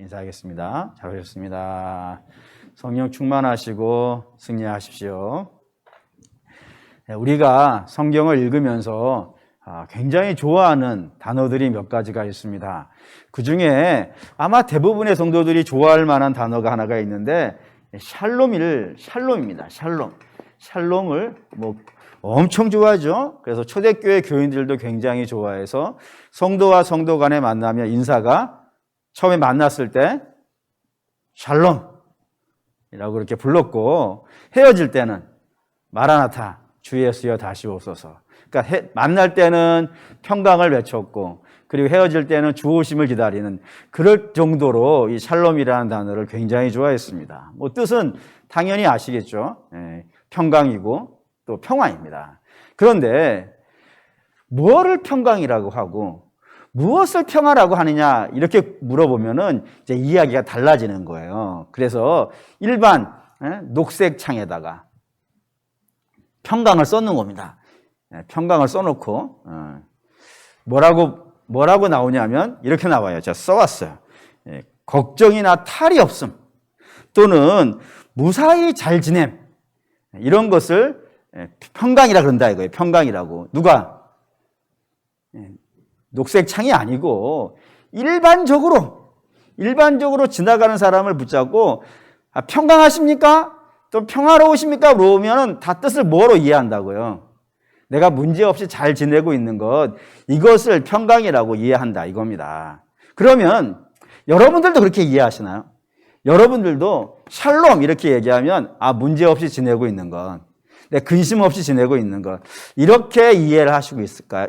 인사하겠습니다. 잘 오셨습니다. 성령 충만하시고 승리하십시오. 우리가 성경을 읽으면서 굉장히 좋아하는 단어들이 몇 가지가 있습니다. 그 중에 아마 대부분의 성도들이 좋아할 만한 단어가 하나가 있는데 샬롬입니다. 샬롬을 엄청 좋아하죠. 그래서 초대교회 교인들도 굉장히 좋아해서 성도와 성도 간에 만나면 인사가 처음에 만났을 때 샬롬이라고 이렇게 불렀고, 헤어질 때는 마라나타 주 예수여 다시 오소서. 그러니까 만날 때는 평강을 외쳤고, 그리고 헤어질 때는 주 오심을 기다리는, 그럴 정도로 이 샬롬이라는 단어를 굉장히 좋아했습니다. 뜻은 당연히 아시겠죠. 평강이고 또 평화입니다. 그런데 무엇을 평강이라고 하고 무엇을 평화라고 하느냐, 이렇게 물어보면은 이제 이야기가 달라지는 거예요. 그래서 일반 녹색 창에다가 평강을 써놓은 겁니다. 평강을 써놓고 뭐라고 나오냐면 이렇게 나와요. 제가 써왔어요. 걱정이나 탈이 없음, 또는 무사히 잘 지냄, 이런 것을 평강이라 그런다 이거예요. 평강이라고. 누가? 녹색 창이 아니고 일반적으로 지나가는 사람을 붙잡고 평강하십니까? 또 평화로우십니까? 물어보면 다 뜻을 뭐로 이해한다고요? 내가 문제없이 잘 지내고 있는 것, 이것을 평강이라고 이해한다 이겁니다. 그러면 여러분들도 그렇게 이해하시나요? 여러분들도 샬롬 이렇게 얘기하면 문제없이 지내고 있는 것, 근심 없이 지내고 있는 것, 이렇게 이해를 하시고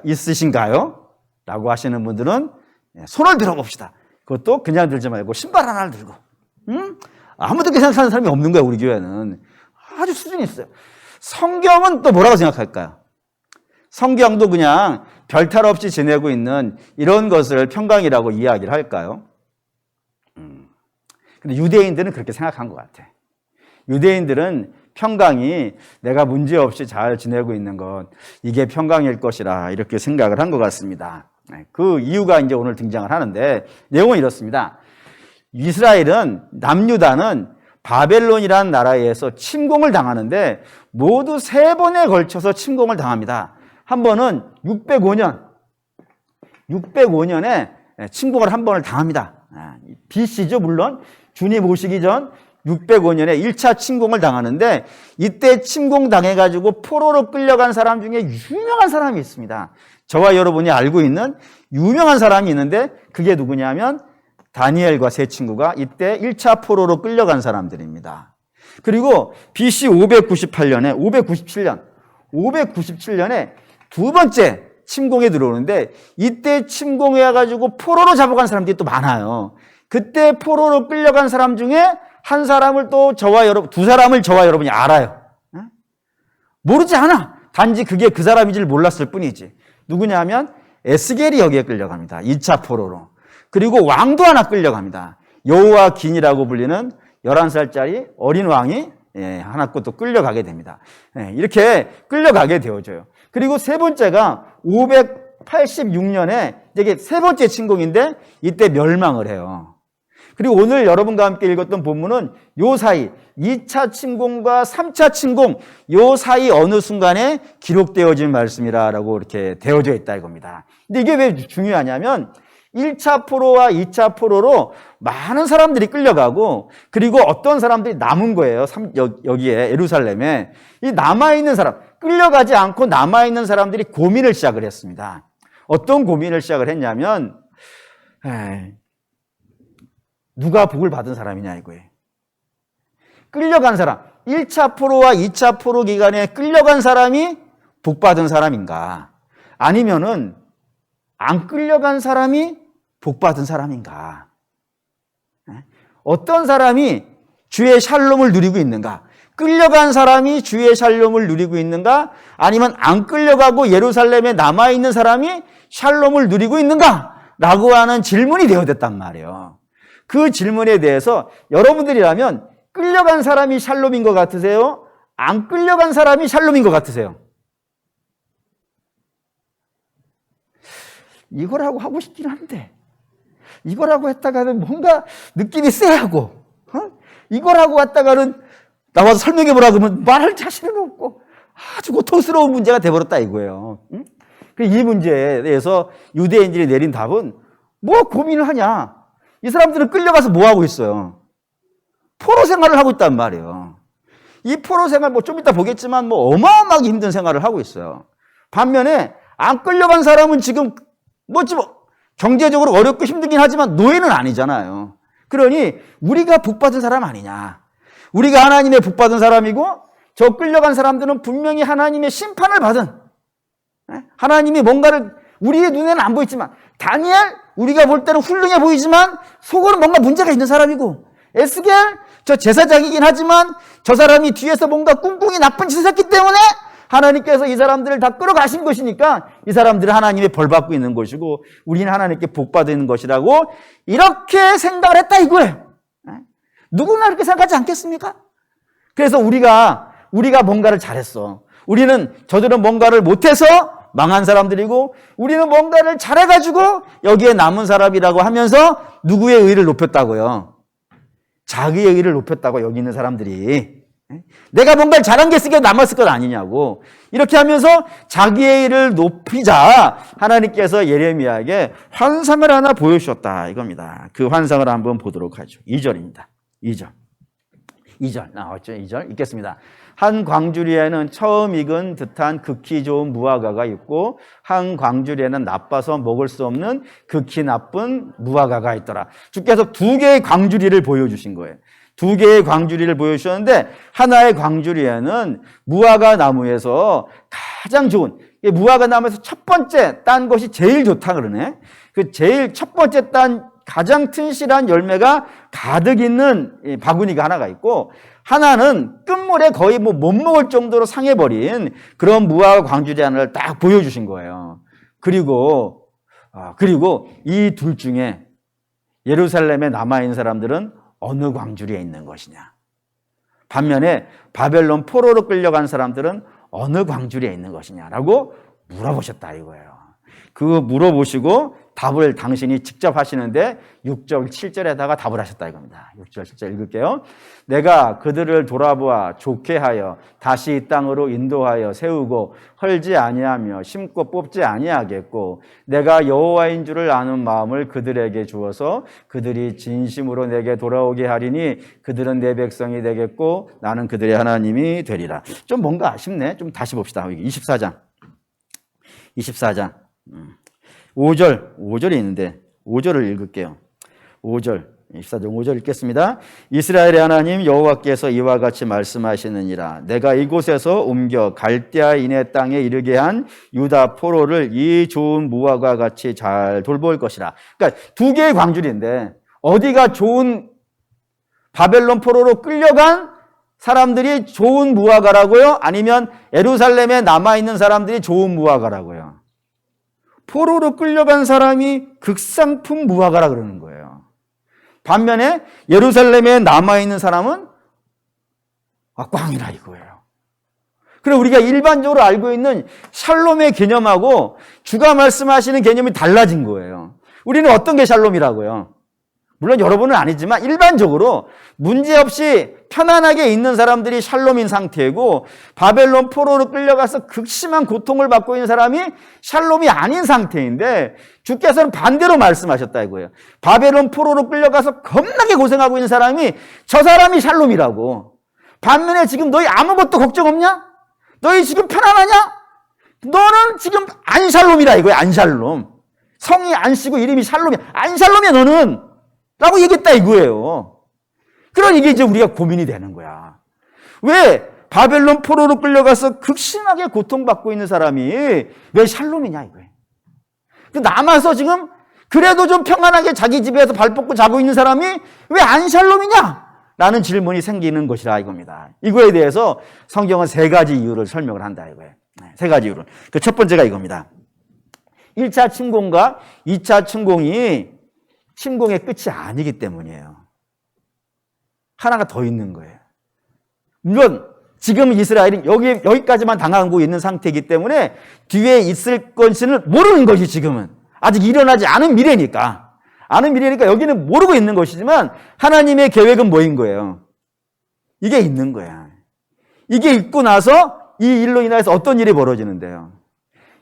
있으신가요? 라고 하시는 분들은 손을 들어봅시다. 그것도 그냥 들지 말고 신발 하나를 들고. 아무도 그렇게 생각하는 사람이 없는 거예요. 우리 교회는 아주 수준이 있어요. 성경은 또 뭐라고 생각할까요? 성경도 그냥 별탈 없이 지내고 있는 이런 것을 평강이라고 이야기를 할까요? 근데 유대인들은 그렇게 생각한 것 같아. 유대인들은 평강이 내가 문제없이 잘 지내고 있는 것, 이게 평강일 것이라 이렇게 생각을 한 것 같습니다. 그 이유가 이제 오늘 등장을 하는데, 내용은 이렇습니다. 이스라엘은, 남유다는 바벨론이라는 나라에서 침공을 당하는데 모두 3번에 걸쳐서 침공을 당합니다. 한 번은 605년에 침공을 한 번을 당합니다. BC죠, 물론. 주님 오시기 전 605년에 1차 침공을 당하는데, 이때 침공당해가지고 포로로 끌려간 사람 중에 유명한 사람이 있습니다. 저와 여러분이 알고 있는 유명한 사람이 있는데, 그게 누구냐면 다니엘과 세 친구가 이때 1차 포로로 끌려간 사람들입니다. 그리고 BC 597년에 두 번째 침공에 들어오는데, 이때 침공해가지고 포로로 잡아간 사람들이 또 많아요. 그때 포로로 끌려간 사람 중에 한 사람을 또 두 사람을 저와 여러분이 알아요. 모르지 않아. 단지 그게 그 사람인 줄 몰랐을 뿐이지. 누구냐면 에스겔이 여기에 끌려갑니다. 2차 포로로. 그리고 왕도 하나 끌려갑니다. 여호와긴이라고 불리는 11살짜리 어린 왕이 하나 또 끌려가게 됩니다. 이렇게 끌려가게 되어져요. 그리고 세 번째가 586년에 이게 세 번째 침공인데, 이때 멸망을 해요. 그리고 오늘 여러분과 함께 읽었던 본문은 요 사이 2차 침공과 3차 침공, 요 사이 어느 순간에 기록되어진 말씀이라고 이렇게 되어져 있다 이겁니다. 근데 이게 왜 중요하냐면 1차 포로와 2차 포로로 많은 사람들이 끌려가고, 그리고 어떤 사람들이 남은 거예요. 여기에 예루살렘에 이 남아있는 사람, 끌려가지 않고 남아있는 사람들이 고민을 시작을 했습니다. 어떤 고민을 시작을 했냐면, 누가 복을 받은 사람이냐 이거예요. 끌려간 사람, 1차 포로와 2차 포로 기간에 끌려간 사람이 복 받은 사람인가, 아니면은 안 끌려간 사람이 복 받은 사람인가? 어떤 사람이 주의 샬롬을 누리고 있는가? 끌려간 사람이 주의 샬롬을 누리고 있는가? 아니면 안 끌려가고 예루살렘에 남아있는 사람이 샬롬을 누리고 있는가? 라고 하는 질문이 되어졌단 말이에요. 그 질문에 대해서 여러분들이라면 끌려간 사람이 샬롬인 것 같으세요? 안 끌려간 사람이 샬롬인 것 같으세요? 이거라고 하고 싶긴 한데, 이거라고 했다가는 뭔가 느낌이 쎄하고, 이거라고 했다가는 나와서 설명해보라 그러면 말할 자신은 없고 아주 고통스러운 문제가 돼버렸다 이거예요. 이 문제에 대해서 유대인들이 내린 답은 뭐 고민을 하냐. 이 사람들은 끌려가서 뭐 하고 있어요? 포로 생활을 하고 있단 말이에요. 이 포로 생활 뭐 좀 이따 보겠지만 뭐 어마어마하게 힘든 생활을 하고 있어요. 반면에 안 끌려간 사람은 지금 뭐 경제적으로 어렵고 힘들긴 하지만 노예는 아니잖아요. 그러니 우리가 복받은 사람 아니냐. 우리가 하나님의 복받은 사람이고 저 끌려간 사람들은 분명히 하나님의 심판을 받은, 하나님이 뭔가를 우리의 눈에는 안 보이지만, 다니엘 우리가 볼 때는 훌륭해 보이지만 속으로 뭔가 문제가 있는 사람이고, 에스겔 저 제사장이긴 하지만 저 사람이 뒤에서 뭔가 꿍꿍이 나쁜 짓을 했기 때문에 하나님께서 이 사람들을 다 끌어가신 것이니까 이 사람들은 하나님의 벌 받고 있는 것이고 우리는 하나님께 복 받는 것이라고 이렇게 생각을 했다 이거예요. 누구나 그렇게 생각하지 않겠습니까? 그래서 우리가 뭔가를 잘했어. 저들은 뭔가를 못해서 망한 사람들이고 우리는 뭔가를 잘해가지고 여기에 남은 사람이라고 하면서 누구의 의의를 높였다고요? 자기의 의의를 높였다고 여기 있는 사람들이. 내가 뭔가를 잘한 게 있으니까 남았을 것 아니냐고. 이렇게 하면서 자기의 의의를 높이자 하나님께서 예레미야에게 환상을 하나 보여주셨다 이겁니다. 그 환상을 한번 보도록 하죠. 2절입니다. 2절 나왔죠. 2절 읽겠습니다. 한 광주리에는 처음 익은 듯한 극히 좋은 무화과가 있고 한 광주리에는 나빠서 먹을 수 없는 극히 나쁜 무화과가 있더라. 주께서 두 개의 광주리를 보여주신 거예요. 두 개의 광주리를 보여주셨는데 하나의 광주리에는 무화과 나무에서 가장 좋은, 무화과 나무에서 첫 번째 딴 것이 제일 좋다 그러네. 그 제일 첫 번째 딴 가장 튼실한 열매가 가득 있는 바구니가 하나가 있고 하나는 끝물에 거의 못 먹을 정도로 상해버린 그런 무화과 광주리 하나를 딱 보여주신 거예요. 그리고 이 둘 중에 예루살렘에 남아있는 사람들은 어느 광주리에 있는 것이냐. 반면에 바벨론 포로로 끌려간 사람들은 어느 광주리에 있는 것이냐라고 물어보셨다 이거예요. 그 물어보시고 답을 당신이 직접 하시는데 6절, 7절에다가 답을 하셨다 이겁니다. 6절, 7절 읽을게요. 내가 그들을 돌아보아 좋게 하여 다시 이 땅으로 인도하여 세우고 헐지 아니하며 심고 뽑지 아니하겠고 내가 여호와인 줄을 아는 마음을 그들에게 주어서 그들이 진심으로 내게 돌아오게 하리니 그들은 내 백성이 되겠고 나는 그들의 하나님이 되리라. 좀 뭔가 아쉽네. 좀 다시 봅시다. 24장 5절이 있는데 5절을 읽을게요. 5절 24장 5절 읽겠습니다. 이스라엘의 하나님 여호와께서 이와 같이 말씀하시느니라. 내가 이곳에서 옮겨 갈대아인의 땅에 이르게 한 유다 포로를 이 좋은 무화과 같이 잘 돌볼 것이라. 그러니까 두 개의 광주리인데 어디가 좋은 바벨론 포로로 끌려간 사람들이 좋은 무화과라고요? 아니면 예루살렘에 남아있는 사람들이 좋은 무화과라고요? 포로로 끌려간 사람이 극상품 무화과라 그러는 거예요. 반면에 예루살렘에 남아있는 사람은 꽝이라 이거예요. 그리고 우리가 일반적으로 알고 있는 샬롬의 개념하고 주가 말씀하시는 개념이 달라진 거예요. 우리는 어떤 게 샬롬이라고요? 물론 여러분은 아니지만 일반적으로 문제없이 편안하게 있는 사람들이 샬롬인 상태이고 바벨론 포로로 끌려가서 극심한 고통을 받고 있는 사람이 샬롬이 아닌 상태인데 주께서는 반대로 말씀하셨다 이거예요. 바벨론 포로로 끌려가서 겁나게 고생하고 있는 사람이 저 사람이 샬롬이라고. 반면에 지금 너희 아무것도 걱정 없냐? 너희 지금 편안하냐? 너는 지금 안 샬롬이라 이거예요. 안 샬롬. 성이 안 씨고 이름이 샬롬이야. 안 샬롬이야 너는. 라고 얘기했다 이거예요. 그러니 이게 이제 우리가 고민이 되는 거야. 왜 바벨론 포로로 끌려가서 극심하게 고통받고 있는 사람이 왜 샬롬이냐 이거예요. 남아서 지금 그래도 좀 평안하게 자기 집에서 발 뻗고 자고 있는 사람이 왜 안 샬롬이냐? 라는 질문이 생기는 것이라 이겁니다. 이거에 대해서 성경은 세 가지 이유를 설명을 한다 이거예요. 세 가지 이유를. 그 첫 번째가 이겁니다. 1차 침공과 2차 침공이 침공의 끝이 아니기 때문이에요. 하나가 더 있는 거예요. 물론 지금 이스라엘이 여기까지만 당하고 있는 상태이기 때문에 뒤에 있을 것을 모르는 것이 지금은 아직 일어나지 않은 미래니까 아는 미래니까 여기는 모르고 있는 것이지만 하나님의 계획은 뭐인 거예요? 이게 있는 거야. 이게 있고 나서 이 일로 인해서 어떤 일이 벌어지는데요?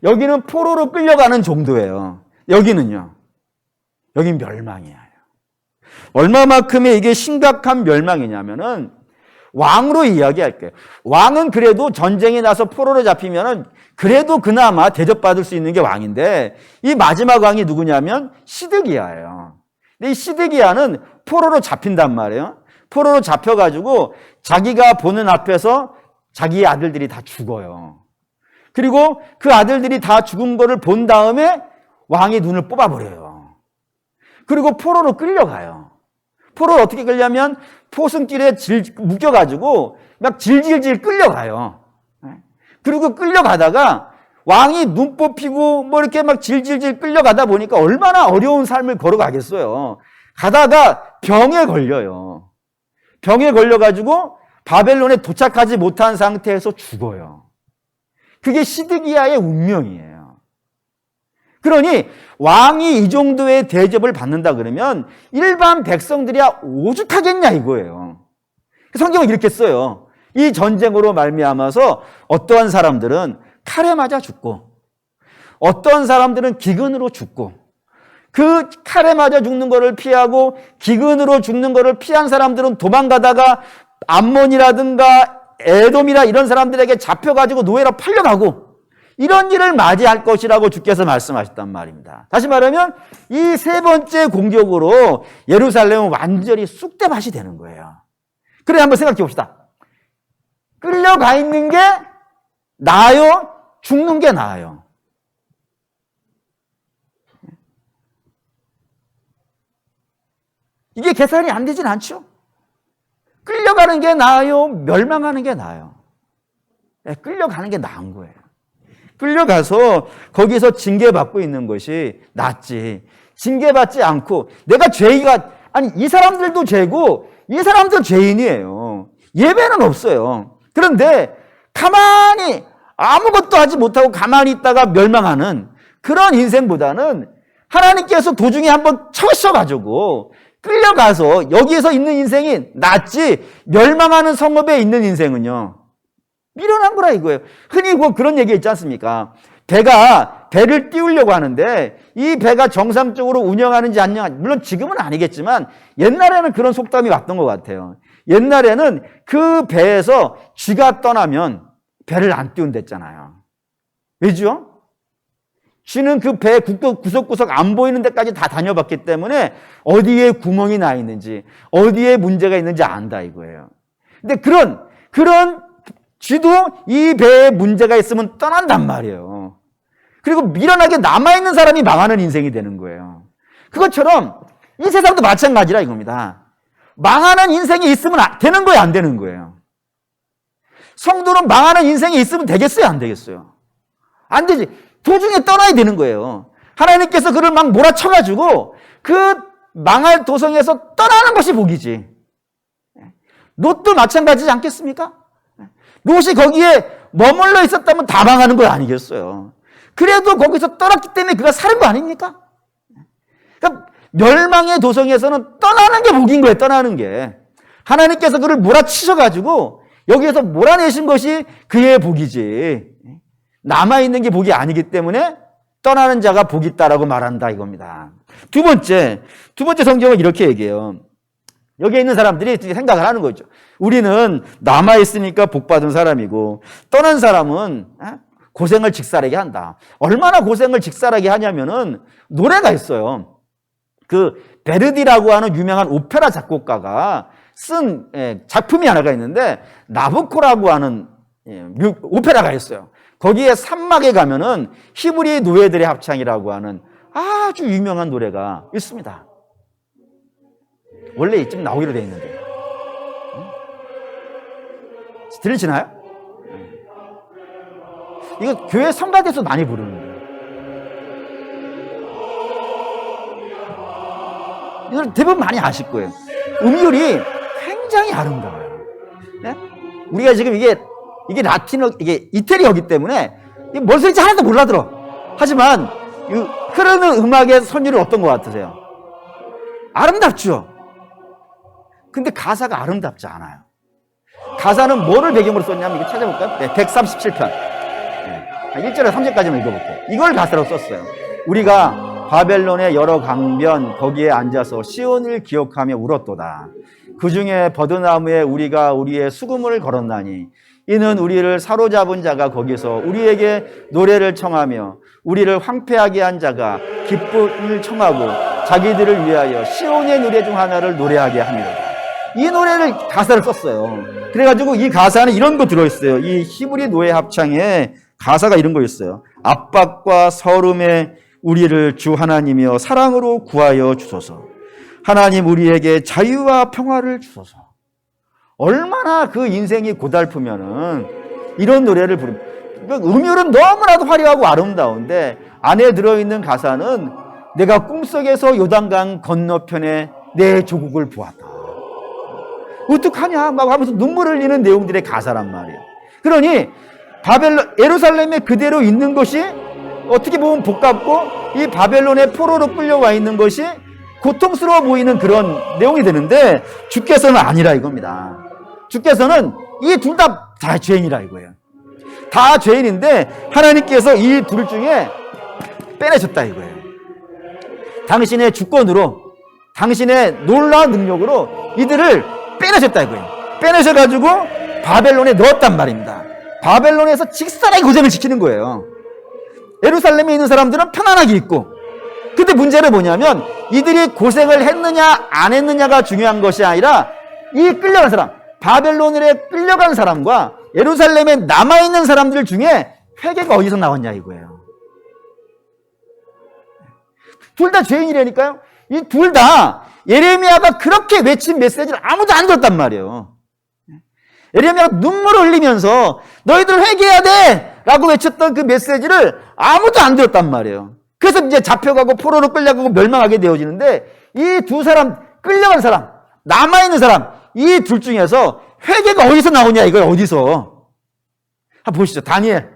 여기는 포로로 끌려가는 정도예요. 여기는요. 여긴 멸망이에요. 얼마만큼의 이게 심각한 멸망이냐면은 왕으로 이야기할게요. 왕은 그래도 전쟁이 나서 포로로 잡히면은 그래도 그나마 대접받을 수 있는 게 왕인데 이 마지막 왕이 누구냐면 시드기야예요. 근데 이 시드기야는 포로로 잡힌단 말이에요. 포로로 잡혀가지고 자기가 보는 앞에서 자기의 아들들이 다 죽어요. 그리고 그 아들들이 다 죽은 거를 본 다음에 왕이 눈을 뽑아버려요. 그리고 포로로 끌려가요. 포로를 어떻게 끌려면 포승길에 묶여가지고 막 질질질 끌려가요. 그리고 끌려가다가 왕이 눈 뽑히고 뭐 이렇게 막 질질질 끌려가다 보니까 얼마나 어려운 삶을 걸어가겠어요. 가다가 병에 걸려요. 병에 걸려가지고 바벨론에 도착하지 못한 상태에서 죽어요. 그게 시드기야의 운명이에요. 그러니 왕이 이 정도의 대접을 받는다 그러면 일반 백성들이야 오죽하겠냐 이거예요. 성경은 이렇게 써요. 이 전쟁으로 말미암아서 어떠한 사람들은 칼에 맞아 죽고 어떤 사람들은 기근으로 죽고 그 칼에 맞아 죽는 거를 피하고 기근으로 죽는 거를 피한 사람들은 도망가다가 암몬이라든가 에돔이나 이런 사람들에게 잡혀가지고 노예로 팔려가고 이런 일을 맞이할 것이라고 주께서 말씀하셨단 말입니다. 다시 말하면 이 세 번째 공격으로 예루살렘은 완전히 쑥대밭이 되는 거예요. 그래 한번 생각해 봅시다. 끌려가 있는 게 나아요? 죽는 게 나아요? 이게 계산이 안 되진 않죠? 끌려가는 게 나아요? 멸망하는 게 나아요? 끌려가는 게 나은 거예요. 끌려가서 거기서 징계받고 있는 것이 낫지. 징계받지 않고 내가 죄가 아니 이 사람들도 죄고 이 사람도 죄인이에요. 예배는 없어요. 그런데 가만히 아무것도 하지 못하고 가만히 있다가 멸망하는 그런 인생보다는 하나님께서 도중에 한번 쳐셔가지고 끌려가서 여기에서 있는 인생이 낫지 멸망하는 성읍에 있는 인생은요. 미련한 거라 이거예요. 흔히 그런 얘기 있지 않습니까? 배를 띄우려고 하는데 이 배가 정상적으로 운영하는지 안 운영하는지 물론 지금은 아니겠지만 옛날에는 그런 속담이 왔던 것 같아요. 옛날에는 그 배에서 쥐가 떠나면 배를 안 띄운댔잖아요. 왜죠? 쥐는 그 배 구석구석 안 보이는 데까지 다 다녀봤기 때문에 어디에 구멍이 나 있는지 어디에 문제가 있는지 안다 이거예요. 근데 그런 쥐도 이 배에 문제가 있으면 떠난단 말이에요. 그리고 미련하게 남아있는 사람이 망하는 인생이 되는 거예요. 그것처럼 이 세상도 마찬가지라 이겁니다. 망하는 인생이 있으면 되는 거예요, 안 되는 거예요? 성도는 망하는 인생이 있으면 되겠어요, 안 되겠어요? 안 되지. 도중에 떠나야 되는 거예요. 하나님께서 그를 막 몰아쳐가지고 그 망할 도성에서 떠나는 것이 복이지. 롯도 마찬가지지 않겠습니까? 롯이 거기에 머물러 있었다면 다 망하는 거 아니겠어요? 그래도 거기서 떠났기 때문에 그가 사는 거 아닙니까? 그러니까 멸망의 도성에서는 떠나는 게 복인 거예요, 떠나는 게. 하나님께서 그를 몰아치셔가지고 여기에서 몰아내신 것이 그의 복이지. 남아있는 게 복이 아니기 때문에 떠나는 자가 복이 있다라고 말한다 이겁니다. 두 번째 성경은 이렇게 얘기해요. 여기에 있는 사람들이 생각을 하는 거죠. 우리는 남아있으니까 복받은 사람이고 떠난 사람은 고생을 직살하게 한다. 얼마나 고생을 직살하게 하냐면은 노래가 있어요. 그 베르디라고 하는 유명한 오페라 작곡가가 쓴 작품이 하나가 있는데 나부코라고 하는 오페라가 있어요. 거기에 산막에 가면은 히브리 노예들의 합창이라고 하는 아주 유명한 노래가 있습니다. 원래 이쯤 나오기로 돼 있는데 들리시나요? 이거 교회 성가대에서 많이 부르는 거예요. 이걸 대부분 많이 아실 거예요. 음율이 굉장히 아름다워요. 네? 우리가 지금 이게 라틴어, 이게 이태리어기 때문에 뭔 소리인지 하나도 몰라들어. 하지만 흐르는 음악의 선율은 어떤 것 같으세요? 아름답죠. 근데 가사가 아름답지 않아요. 가사는 뭐를 배경으로 썼냐면, 이거 찾아볼까요? 네, 137편. 1절에서 3절까지만 읽어볼게요. 이걸 가사로 썼어요. 우리가 바벨론의 여러 강변 거기에 앉아서 시온을 기억하며 울었도다. 그 중에 버드나무에 우리가 우리의 수금을 걸었나니 이는 우리를 사로잡은 자가 거기서 우리에게 노래를 청하며 우리를 황폐하게 한 자가 기쁨을 청하고 자기들을 위하여 시온의 노래 중 하나를 노래하게 합니다. 이 노래를 가사를 썼어요. 그래가지고 이 가사는 이런 거 들어있어요. 이 히브리 노예 합창에 가사가 이런 거 있어요. 압박과 서름에 우리를 주 하나님이여 사랑으로 구하여 주소서. 하나님 우리에게 자유와 평화를 주소서. 얼마나 그 인생이 고달프면은 이런 노래를 부르면, 음율은 너무나도 화려하고 아름다운데 안에 들어있는 가사는 내가 꿈속에서 요단강 건너편에 내 조국을 보았다. 어떡하냐 막 하면서 눈물을 흘리는 내용들의 가사란 말이에요. 그러니 예루살렘에 그대로 있는 것이 어떻게 보면 복잡고 이 바벨론의 포로로 끌려와 있는 것이 고통스러워 보이는 그런 내용이 되는데 주께서는 아니라 이겁니다. 주께서는 이 둘 다 죄인이라 이거예요. 다 죄인인데 하나님께서 이 둘 중에 빼내셨다 이거예요. 당신의 주권으로, 당신의 놀라운 능력으로 이들을 빼내셨다 이거예요. 빼내셔가지고 바벨론에 넣었단 말입니다. 바벨론에서 직선하게 고생을 시키는 거예요. 예루살렘에 있는 사람들은 편안하게 있고, 근데 문제는 뭐냐면 이들이 고생을 했느냐 안 했느냐가 중요한 것이 아니라 이 끌려간 사람, 바벨론에 끌려간 사람과 예루살렘에 남아있는 사람들 중에 회개가 어디서 나왔냐 이거예요. 둘 다 죄인이라니까요. 이 둘 다 예레미야가 그렇게 외친 메시지를 아무도 안 들었단 말이에요. 예레미야가 눈물을 흘리면서 너희들 회개해야 돼! 라고 외쳤던 그 메시지를 아무도 안 들었단 말이에요. 그래서 이제 잡혀가고 포로로 끌려가고 멸망하게 되어지는데 이 두 사람, 끌려간 사람, 남아있는 사람, 이 둘 중에서 회개가 어디서 나오냐 이거예요. 어디서. 한번 보시죠. 다니엘.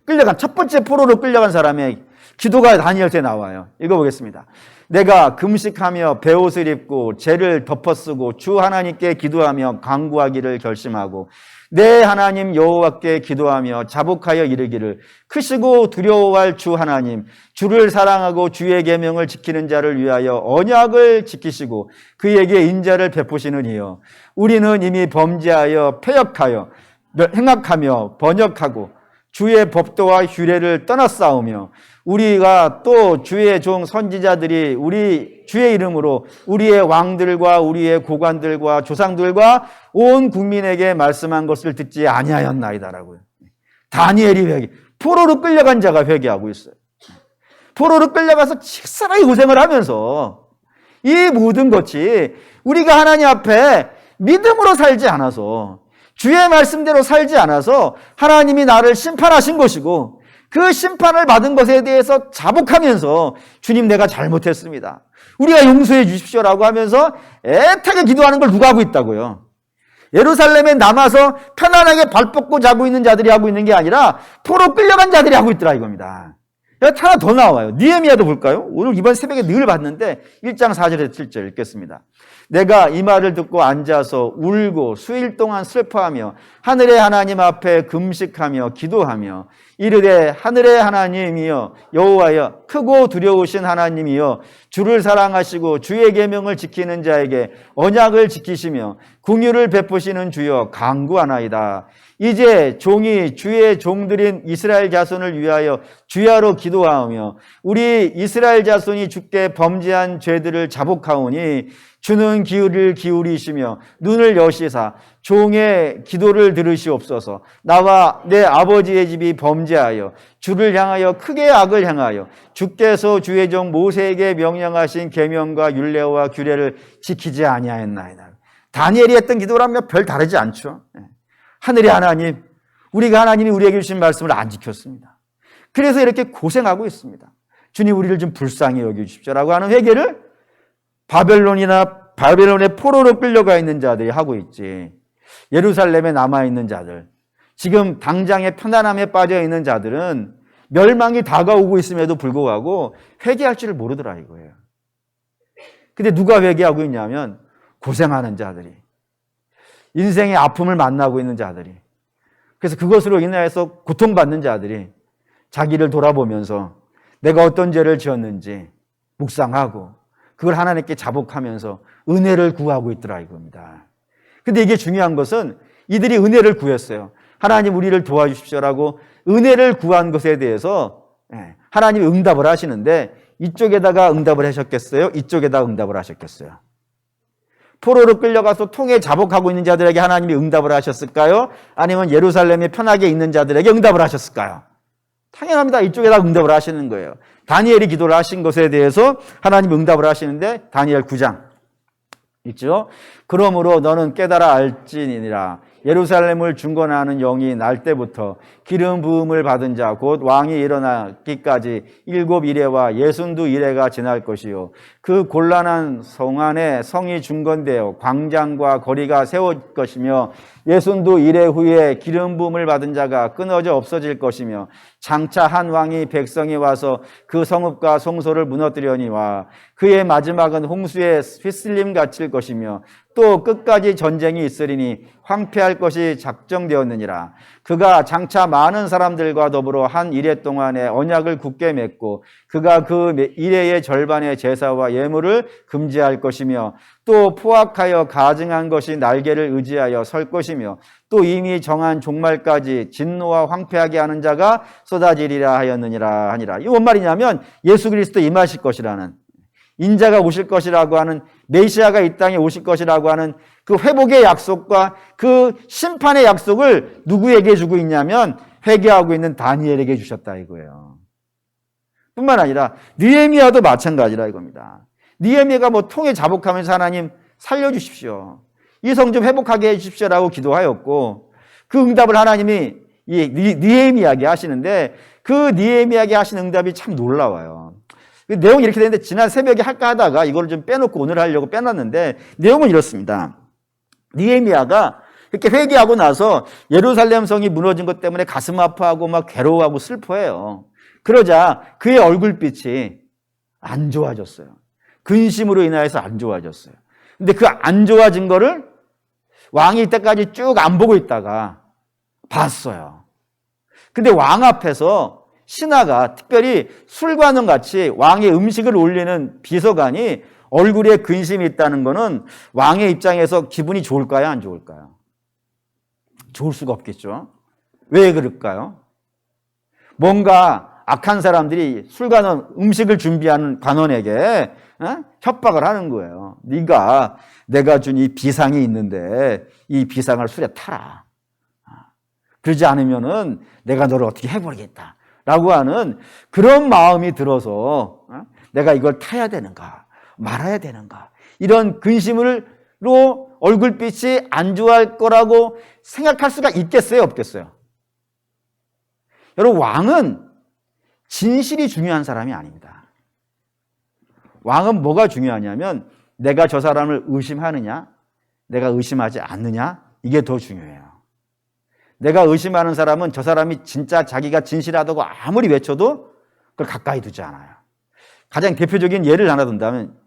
끌려간, 첫 번째 포로로 끌려간 사람의 기도가 다니엘서에 나와요. 읽어보겠습니다. 내가 금식하며 베옷을 입고 죄를 덮어쓰고 주 하나님께 기도하며 간구하기를 결심하고 내 하나님 여호와께 기도하며 자복하여 이르기를 크시고 두려워할 주 하나님, 주를 사랑하고 주의 계명을 지키는 자를 위하여 언약을 지키시고 그에게 인자를 베푸시는 이여 우리는 이미 범죄하여 패역하여 행악하며 번역하고 주의 법도와 규례를 떠났사오며 우리가 또 주의 종 선지자들이 우리 주의 이름으로 우리의 왕들과 우리의 고관들과 조상들과 온 국민에게 말씀한 것을 듣지 아니하였나이다라고요. 다니엘이 회개, 포로로 끌려간 자가 회개하고 있어요. 포로로 끌려가서 직선하게 고생을 하면서 이 모든 것이 우리가 하나님 앞에 믿음으로 살지 않아서 주의 말씀대로 살지 않아서 하나님이 나를 심판하신 것이고 그 심판을 받은 것에 대해서 자복하면서 주님 내가 잘못했습니다. 우리가 용서해 주십시오라고 하면서 애타게 기도하는 걸 누가 하고 있다고요? 예루살렘에 남아서 편안하게 발 뻗고 자고 있는 자들이 하고 있는 게 아니라 포로 끌려간 자들이 하고 있더라 이겁니다. 여기 하나 더 나와요. 느헤미야도 볼까요? 오늘 이번 새벽에 늘 봤는데 1장 4절에서 7절 읽겠습니다. 내가 이 말을 듣고 앉아서 울고 수일 동안 슬퍼하며 하늘의 하나님 앞에 금식하며 기도하며 이르되 하늘의 하나님이여 여호와여 크고 두려우신 하나님이여 주를 사랑하시고 주의 계명을 지키는 자에게 언약을 지키시며 긍휼을 베푸시는 주여 간구하나이다. 이제 종이 주의 종들인 이스라엘 자손을 위하여 주야로 기도하며 우리 이스라엘 자손이 주께 범죄한 죄들을 자복하오니 주는 귀를 기울이시며 눈을 여시사 종의 기도를 들으시옵소서. 나와 내 아버지의 집이 범죄하여 주를 향하여 크게 악을 행하여 주께서 주의 종 모세에게 명령하신 계명과 율례와 규례를 지키지 아니하였나이다. 다니엘이 했던 기도라면 별 다르지 않죠. 하늘의 하나님, 우리가 하나님이 우리에게 주신 말씀을 안 지켰습니다. 그래서 이렇게 고생하고 있습니다. 주님 우리를 좀 불쌍히 여겨주십시오라고 하는 회개를 바벨론의 포로로 끌려가 있는 자들이 하고 있지. 예루살렘에 남아있는 자들, 지금 당장의 편안함에 빠져 있는 자들은 멸망이 다가오고 있음에도 불구하고 회개할 줄을 모르더라 이거예요. 근데 누가 회개하고 있냐면 고생하는 자들이, 인생의 아픔을 만나고 있는 자들이, 그래서 그것으로 인해서 고통받는 자들이 자기를 돌아보면서 내가 어떤 죄를 지었는지 묵상하고 그걸 하나님께 자복하면서 은혜를 구하고 있더라 이겁니다. 근데 이게 중요한 것은 이들이 은혜를 구했어요. 하나님 우리를 도와주십시오라고 은혜를 구한 것에 대해서 하나님이 응답을 하시는데 이쪽에다가 응답을 하셨겠어요? 이쪽에다가 응답을 하셨겠어요? 포로로 끌려가서 통에 자복하고 있는 자들에게 하나님이 응답을 하셨을까요? 아니면 예루살렘에 편하게 있는 자들에게 응답을 하셨을까요? 당연합니다. 이쪽에다 응답을 하시는 거예요. 다니엘이 기도를 하신 것에 대해서 하나님이 응답을 하시는데 다니엘 9장 있죠? 그러므로 너는 깨달아 알지니라. 예루살렘을 중건하는 영이 날 때부터 기름 부음을 받은 자 곧 왕이 일어나기까지 7 이레와 62 이레가 지날 것이요 그 곤란한 성 안에 성이 중건되어 광장과 거리가 세워질 것이며 62 이레 후에 기름 부음을 받은 자가 끊어져 없어질 것이며 장차 한 왕이 백성이 와서 그 성읍과 성소를 무너뜨려니와 그의 마지막은 홍수에 휘슬림 갇힐 것이며 또 끝까지 전쟁이 있으리니 황폐할 것이 작정되었느니라. 그가 장차 많은 사람들과 더불어 한 이레 동안에 언약을 굳게 맺고 그가 그 이레의 절반의 제사와 예물을 금지할 것이며 또 포악하여 가증한 것이 날개를 의지하여 설 것이며 또 이미 정한 종말까지 진노와 황폐하게 하는 자가 쏟아지리라 하였느니라 하니라. 이게 뭔 말이냐면 예수 그리스도 임하실 것이라는, 인자가 오실 것이라고 하는, 메시아가 이 땅에 오실 것이라고 하는 그 회복의 약속과 그 심판의 약속을 누구에게 주고 있냐면 회개하고 있는 다니엘에게 주셨다 이거예요. 뿐만 아니라 느헤미야도 마찬가지라 이겁니다. 느헤미야가 뭐 통에 자복하면서 하나님 살려주십시오, 이 성 좀 회복하게 해주십시오라고 기도하였고 그 응답을 하나님이 느헤미야에게 하시는데 그 느헤미야에게 하신 응답이 참 놀라워요. 내용이 이렇게 되는데 지난 새벽에 할까 하다가 이걸 좀 빼놓고 오늘 하려고 빼놨는데 내용은 이렇습니다. 느헤미야가 이렇게 회개하고 나서 예루살렘 성이 무너진 것 때문에 가슴 아파하고 막 괴로워하고 슬퍼해요. 그러자 그의 얼굴빛이 안 좋아졌어요. 근심으로 인하여서 안 좋아졌어요. 근데 그 안 좋아진 거를 왕이 이때까지 쭉 안 보고 있다가 봤어요. 근데 왕 앞에서 신하가, 특별히 술관원 같이 왕의 음식을 올리는 비서관이 얼굴에 근심이 있다는 것은 왕의 입장에서 기분이 좋을까요? 안 좋을까요? 좋을 수가 없겠죠. 왜 그럴까요? 뭔가 악한 사람들이 술관원, 음식을 준비하는 관원에게 협박을 하는 거예요. 네가 내가 준 이 비상이 있는데 이 비상을 술에 타라. 그러지 않으면은 내가 너를 어떻게 해버리겠다 라고 하는 그런 마음이 들어서 내가 이걸 타야 되는가 말아야 되는가 이런 근심으로 얼굴빛이 안 좋아할 거라고 생각할 수가 있겠어요, 없겠어요? 여러분, 왕은 진실이 중요한 사람이 아닙니다. 왕은 뭐가 중요하냐면 내가 저 사람을 의심하느냐 내가 의심하지 않느냐, 이게 더 중요해요. 내가 의심하는 사람은 저 사람이 진짜 자기가 진실하다고 아무리 외쳐도 그걸 가까이 두지 않아요. 가장 대표적인 예를 하나 든다면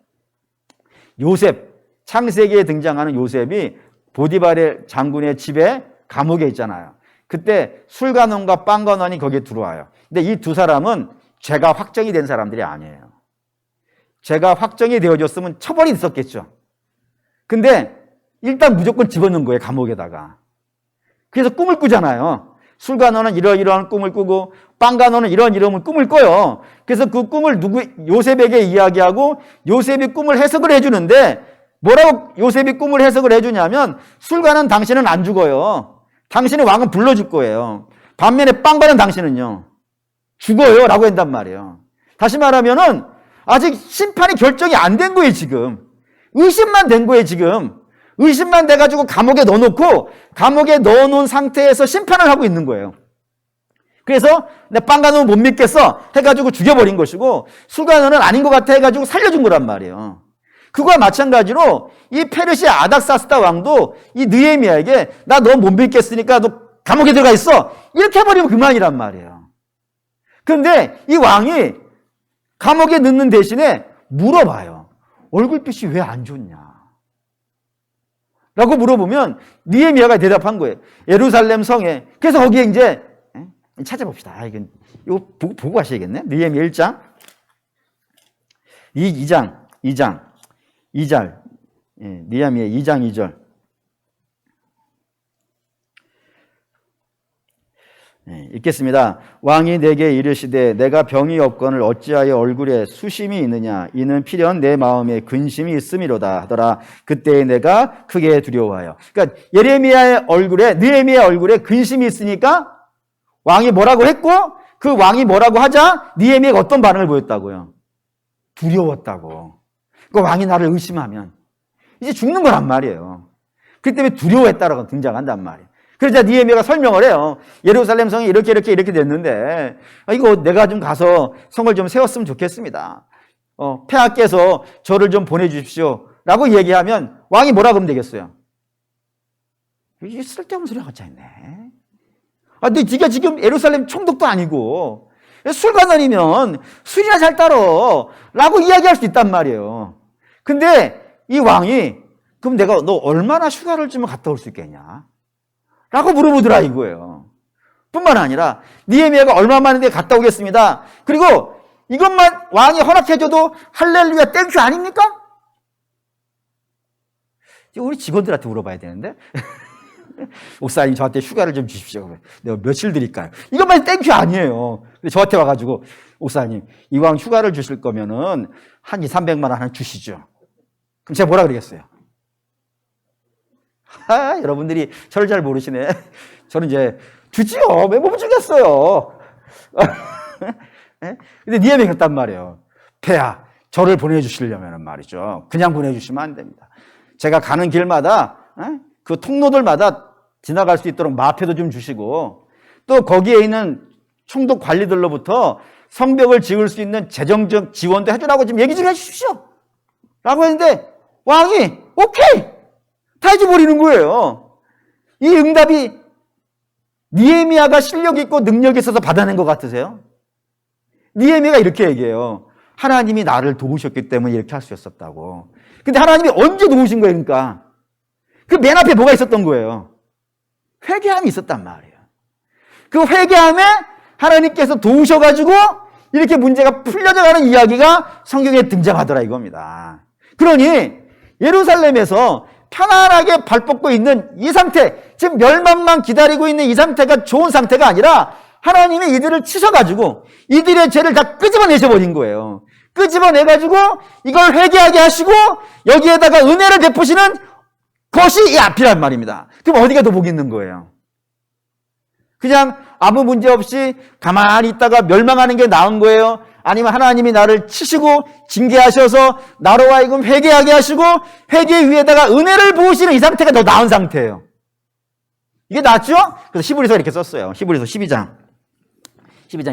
요셉, 창세기에 등장하는 요셉이 보디발의 장군의 집에 감옥에 있잖아요. 그때 술관원과 빵관원이 거기에 들어와요. 근데 이 두 사람은 죄가 확정이 된 사람들이 아니에요. 죄가 확정이 되어졌으면 처벌이 있었겠죠. 근데 일단 무조건 집어넣은 거예요, 감옥에다가. 그래서 꿈을 꾸잖아요. 술관원은 이러이러한 꿈을 꾸고 빵관원은 이런 꿈을 꿔요. 그래서 그 꿈을 요셉에게 이야기하고 요셉이 꿈을 해석을 해주는데 뭐라고 요셉이 꿈을 해석을 해주냐면 술관원 당신은 안 죽어요. 당신의 왕은 불러줄 거예요. 반면에 빵관원 당신은요 죽어요 라고 한단 말이에요. 다시 말하면은 아직 심판이 결정이 안 된 거예요. 지금 의심만 된 거예요. 지금 의심만 돼가지고 감옥에 넣어놓고 감옥에 넣어놓은 상태에서 심판을 하고 있는 거예요. 그래서 내 빵관원은 못 믿겠어 해가지고 죽여버린 것이고 술관원은 아닌 것 같아 해가지고 살려준 거란 말이에요. 그거와 마찬가지로 이 페르시아 아닥사스다 왕도 이 느헤미야에게 나 너 못 믿겠으니까 너 감옥에 들어가 있어 이렇게 해버리면 그만이란 말이에요. 그런데 이 왕이 감옥에 넣는 대신에 물어봐요. 얼굴빛이 왜 안 좋냐? 라고 물어보면 느헤미야가 대답한 거예요. 예루살렘 성에. 그래서 거기에 이제 찾아봅시다. 이거 보고 가셔야겠네. 느헤미야 1장. 2장. 느헤미야 2장 2절. 읽겠습니다. 왕이 내게 이르시되 내가 병이 없거늘 어찌하여 얼굴에 수심이 있느냐? 이는 필연 내 마음에 근심이 있음이로다 하더라. 그때 내가 크게 두려워하여. 그러니까 느헤미야의 얼굴에 근심이 있으니까 왕이 뭐라고 했고 그 왕이 뭐라고 하자 느헤미야가 어떤 반응을 보였다고요? 두려웠다고. 그 왕이 나를 의심하면 이제 죽는 거란 말이에요. 그렇기 때문에 두려워했다라고 등장한단 말이에요. 그러자 느헤미야가 설명을 해요. 예루살렘 성이 이렇게 됐는데 이거 내가 좀 가서 성을 좀 세웠으면 좋겠습니다. 폐하께서 저를 좀 보내주십시오 라고 얘기하면 왕이 뭐라 그러면 되겠어요? 이게 쓸데없는 소리가 같이 있네. 네가 지금 예루살렘 총독도 아니고 술관 다니면 술이나 잘 따러 라고 이야기할 수 있단 말이에요. 근데 이 왕이 그럼 내가 너 얼마나 휴가를 주면 갔다 올 수 있겠냐? 라고 물어보더라 이거예요. 뿐만 아니라 느헤미야가 얼마 만인데 갔다 오겠습니다. 그리고 이것만 왕이 허락해줘도 할렐루야 땡큐 아닙니까? 우리 직원들한테 물어봐야 되는데 목사님 저한테 휴가를 좀 주십시오. 내가 며칠 드릴까요? 이것만 땡큐 아니에요. 근데 저한테 와가지고 목사님 이왕 휴가를 주실 거면은 한 200~300만 원 하나 주시죠. 그럼 제가 뭐라 그러겠어요? 여러분들이 저를 잘 모르시네. 저는 이제 주지요. 왜 못 주겠어요. 근데 느헤미야가 했단 말이에요. 폐하, 저를 보내주시려면 말이죠. 그냥 보내주시면 안 됩니다. 제가 가는 길마다 그 통로들마다 지나갈 수 있도록 마표도 좀 주시고 또 거기에 있는 총독 관리들로부터 성벽을 지을 수 있는 재정적 지원도 해주라고 좀 얘기 좀 해주십시오. 라고 했는데 왕이 오케이! 다 해줘버리는 거예요. 이 응답이 느헤미야가 실력 있고 능력이 있어서 받아낸 것 같으세요? 느헤미야가 이렇게 얘기해요. 하나님이 나를 도우셨기 때문에 이렇게 할 수 있었다고. 근데 하나님이 언제 도우신 거예요? 그러니까 그 맨 앞에 뭐가 있었던 거예요? 회개함이 있었단 말이에요. 그 회개함에 하나님께서 도우셔가지고 이렇게 문제가 풀려져 가는 이야기가 성경에 등장하더라 이겁니다. 그러니 예루살렘에서 편안하게 발 뻗고 있는 이 상태, 지금 멸망만 기다리고 있는 이 상태가 좋은 상태가 아니라 하나님이 이들을 치셔가지고 이들의 죄를 다 끄집어내셔버린 거예요. 끄집어내가지고 이걸 회개하게 하시고 여기에다가 은혜를 베푸시는 것이 이 앞이란 말입니다. 그럼 어디가 더 복이 있는 거예요? 그냥 아무 문제 없이 가만히 있다가 멸망하는 게 나은 거예요? 아니면 하나님이 나를 치시고 징계하셔서 나로 하여금 회개하게 하시고 회개 위에다가 은혜를 부으시는 이 상태가 더 나은 상태예요. 이게 낫죠? 그래서 히브리서 이렇게 썼어요. 히브리서 12장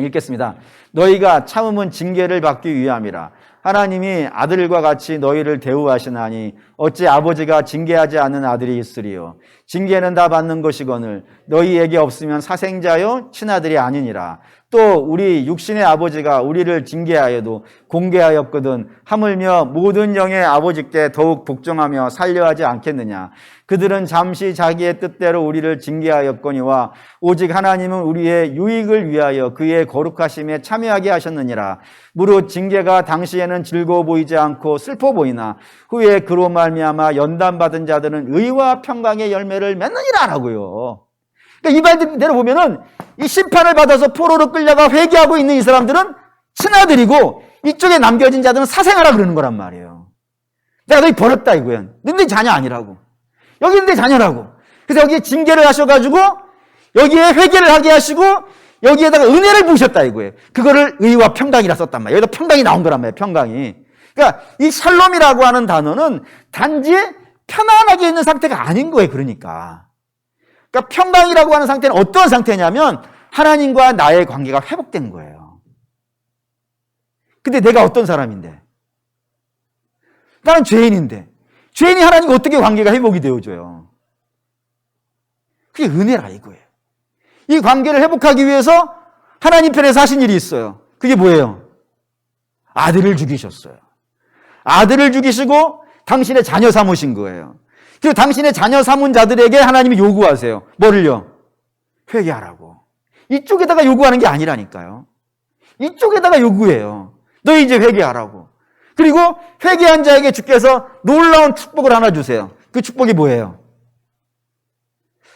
읽겠습니다. 너희가 참음은 징계를 받기 위함이라. 하나님이 아들과 같이 너희를 대우하시나니 어찌 아버지가 징계하지 않는 아들이 있으리요. 징계는 다 받는 것이거늘 너희에게 없으면 사생자요 친아들이 아니니라. 또 우리 육신의 아버지가 우리를 징계하여도 공개하였거든 하물며 모든 영의 아버지께 더욱 복종하며 살려하지 않겠느냐. 그들은 잠시 자기의 뜻대로 우리를 징계하였거니와 오직 하나님은 우리의 유익을 위하여 그의 거룩하심에 참여하게 하셨느니라. 무릇 징계가 당시에는 즐거워 보이지 않고 슬퍼 보이나 후에 그로 말미암아 연단받은 자들은 의와 평강의 열매를 맺느니라 라고요. 그러니까 이 말대로 보면은 이 심판을 받아서 포로로 끌려가 회개하고 있는 이 사람들은 친아들이고 이쪽에 남겨진 자들은 사생아라 그러는 거란 말이에요. 내가 너희 버렸다 이거야. 너희 자녀 아니라고. 여기 내 자녀라고. 그래서 여기에 징계를 하셔가지고 여기에 회개를 하게 하시고 여기에다가 은혜를 부으셨다 이거예요. 그거를 의와 평강이라 썼단 말이에요. 여기다 평강이 나온 거란 말이에요. 평강이. 그러니까 이 샬롬이라고 하는 단어는 단지 편안하게 있는 상태가 아닌 거예요. 그러니까 평강이라고 하는 상태는 어떤 상태냐면 하나님과 나의 관계가 회복된 거예요. 근데 내가 어떤 사람인데? 나는 죄인인데 죄인이 하나님과 어떻게 관계가 회복이 되어줘요? 그게 은혜라 이거예요. 이 관계를 회복하기 위해서 하나님 편에서 하신 일이 있어요. 그게 뭐예요? 아들을 죽이셨어요. 아들을 죽이시고 당신의 자녀 삼으신 거예요. 그리고 당신의 자녀 삼은 자들에게 하나님이 요구하세요. 뭐를요? 회개하라고. 이쪽에다가 요구하는 게 아니라니까요. 이쪽에다가 요구해요. 너희 이제 회개하라고. 그리고 회개한 자에게 주께서 놀라운 축복을 하나 주세요. 그 축복이 뭐예요?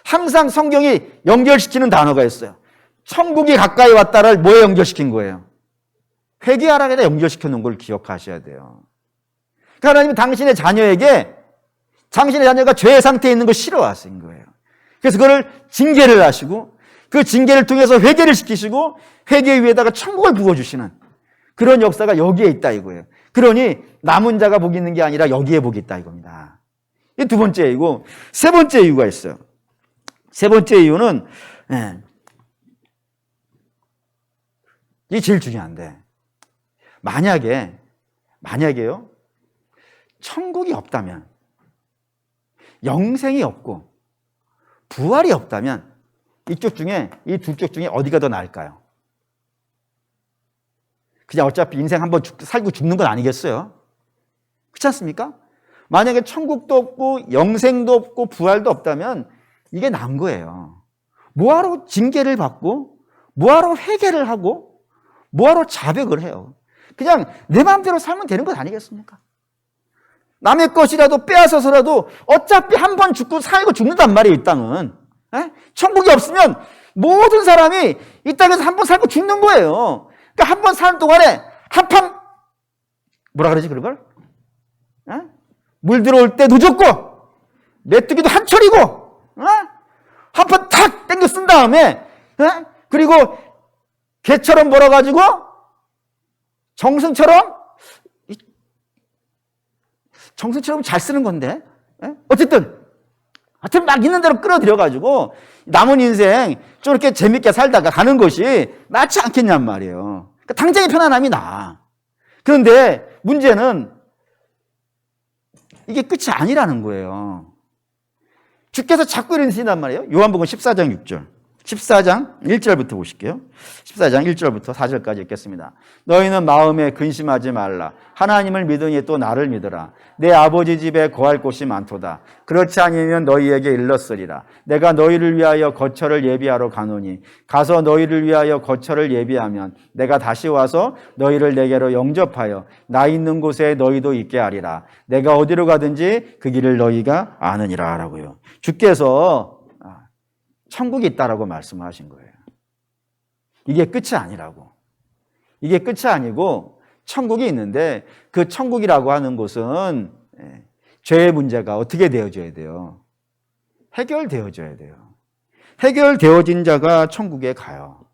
항상 성경이 연결시키는 단어가 있어요. 천국이 가까이 왔다를 뭐에 연결시킨 거예요? 회개하라에다 연결시켜 놓은 걸 기억하셔야 돼요. 그러니까 하나님은 당신의 자녀에게 당신의 자녀가 죄의 상태에 있는 걸 싫어하신 거예요. 그래서 그걸 징계를 하시고 그 징계를 통해서 회개를 시키시고 회개 위에다가 천국을 부어주시는 그런 역사가 여기에 있다 이거예요. 그러니 남은 자가 복이 있는 게 아니라 여기에 복이 있다 이겁니다. 이게 두 번째 이유고, 세 번째 이유가 있어요. 세 번째 이유는 이게 제일 중요한데, 만약에요 천국이 없다면, 영생이 없고 부활이 없다면 이 두 쪽 중에 어디가 더 나을까요? 그냥 어차피 인생 한번 살고 죽는 건 아니겠어요? 그렇지 않습니까? 만약에 천국도 없고 영생도 없고 부활도 없다면 이게 나은 거예요. 뭐하러 징계를 받고 뭐하러 회개를 하고 뭐하러 자백을 해요? 그냥 내 마음대로 살면 되는 것 아니겠습니까? 남의 것이라도 빼앗아서라도 어차피 한 번 죽고 살고 죽는단 말이에요, 이 땅은. 천국이 없으면 모든 사람이 이 땅에서 한 번 살고 죽는 거예요. 그러니까 한 번 사는 동안에 한판 뭐라 그러지 그런 걸? 물 들어올 때 늦었고 메뚜기도 한철이고 한 판 탁 땡겨 쓴 다음에 그리고 개처럼 벌어가지고 정승처럼 잘 쓰는 건데 어쨌든 하여튼 막 있는 대로 끌어들여가지고 남은 인생 좀 이렇게 재밌게 살다가 가는 것이 낫지 않겠냔 말이에요. 그러니까 당장의 편안함이 나. 그런데 문제는 이게 끝이 아니라는 거예요. 주께서 자꾸 이러신단 말이에요. 요한복음 14장 6절. 14장 1절부터 보실게요. 14장 1절부터 4절까지 읽겠습니다. 너희는 마음에 근심하지 말라. 하나님을 믿으니 또 나를 믿으라. 내 아버지 집에 거할 곳이 많도다. 그렇지 아니면 너희에게 일렀으리라. 내가 너희를 위하여 거처를 예비하러 가노니 가서 너희를 위하여 거처를 예비하면 내가 다시 와서 너희를 내게로 영접하여 나 있는 곳에 너희도 있게 하리라. 내가 어디로 가든지 그 길을 너희가 아느니라 라고요. 주께서 천국이 있다라고 말씀하신 거예요. 이게 끝이 아니라고. 이게 끝이 아니고 천국이 있는데 그 천국이라고 하는 곳은 죄의 문제가 어떻게 되어져야 돼요? 해결되어져야 돼요. 해결되어진 자가 천국에 가요.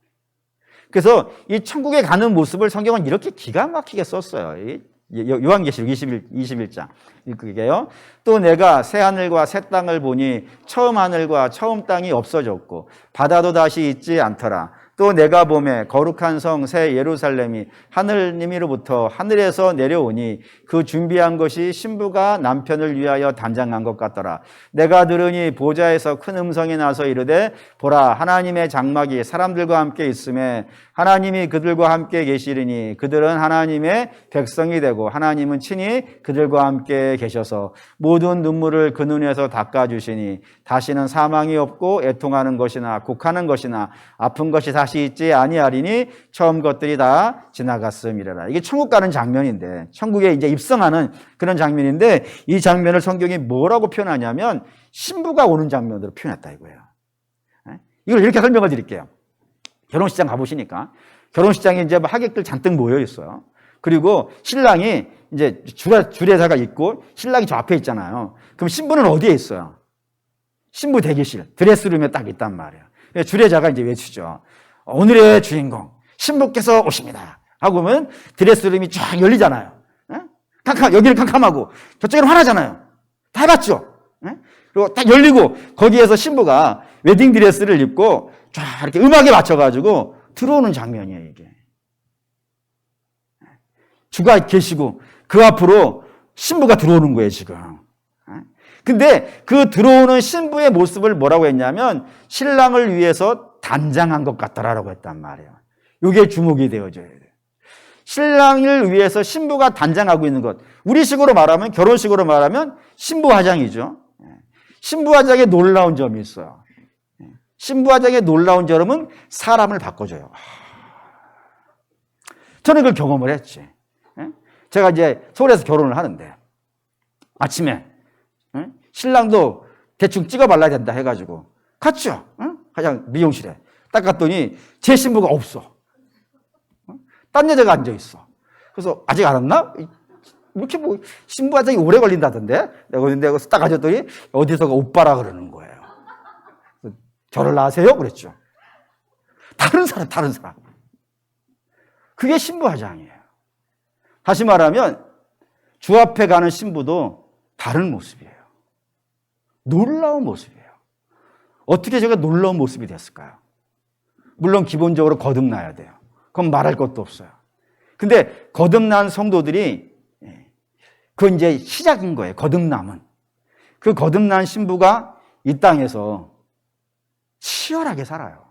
그래서 이 천국에 가는 모습을 성경은 이렇게 기가 막히게 썼어요. 요한계시록 21장 읽게요. 또 내가 새 하늘과 새 땅을 보니 처음 하늘과 처음 땅이 없어졌고 바다도 다시 있지 않더라. 또 내가 보매 거룩한 성 새 예루살렘이 하느님으로부터 하늘에서 내려오니 그 준비한 것이 신부가 남편을 위하여 단장한 것 같더라. 내가 들으니 보좌에서 큰 음성이 나서 이르되 보라 하나님의 장막이 사람들과 함께 있음에 하나님이 그들과 함께 계시리니 그들은 하나님의 백성이 되고 하나님은 친히 그들과 함께 계셔서 모든 눈물을 그 눈에서 닦아주시니 다시는 사망이 없고 애통하는 것이나 곡하는 것이나 아픈 것이 다시 있지 아니하리니 처음 것들이 다 지나갔음이라라. 이게 천국 가는 장면인데 천국에 이제 입성하는 그런 장면인데 이 장면을 성경이 뭐라고 표현하냐면 신부가 오는 장면으로 표현했다 이거예요. 이걸 이렇게 설명을 드릴게요. 결혼식장 가보시니까 결혼식장에 이제 하객들 잔뜩 모여 있어요. 그리고 신랑이 이제 줄에다가 있고 신랑이 저 앞에 있잖아요. 그럼 신부는 어디에 있어요? 신부 대기실 드레스룸에 딱 있단 말이에요. 주례자가 이제 외치죠. 오늘의 주인공 신부께서 오십니다 하고 보면 드레스룸이 쫙 열리잖아요. 여기는 캄캄하고 저쪽에는 환하잖아요. 다 해봤죠. 그리고 딱 열리고 거기에서 신부가 웨딩 드레스를 입고 쫙 이렇게 음악에 맞춰가지고 들어오는 장면이에요. 이게 주가 계시고 그 앞으로 신부가 들어오는 거예요 지금. 근데 그 들어오는 신부의 모습을 뭐라고 했냐면 신랑을 위해서 단장한 것 같더라라고 했단 말이에요. 이게 주목이 되어져야 돼요. 신랑을 위해서 신부가 단장하고 있는 것. 우리식으로 말하면, 결혼식으로 말하면 신부화장이죠. 신부화장에 놀라운 점이 있어요. 신부화장의 놀라운 점은 사람을 바꿔줘요. 저는 그걸 경험을 했지. 제가 이제 서울에서 결혼을 하는데 아침에 신랑도 대충 찍어 발라야 된다 해가지고 갔죠. 화장 미용실에 딱 갔더니 제 신부가 없어. 딴 여자가 앉아 있어. 그래서 아직 안 왔나? 이렇게 뭐 신부 화장이 오래 걸린다던데. 내가 거기서 딱 가졌더니 어디서가 오빠라 그러는 거예요. 결혼을 하세요? 그랬죠. 다른 사람. 그게 신부 화장이에요. 다시 말하면 주 앞에 가는 신부도 다른 모습이에요. 놀라운 모습이에요. 어떻게 제가 놀라운 모습이 됐을까요? 물론 기본적으로 거듭나야 돼요. 그건 말할 것도 없어요. 근데 거듭난 성도들이 그건 이제 시작인 거예요. 거듭남은. 그 거듭난 신부가 이 땅에서 치열하게 살아요.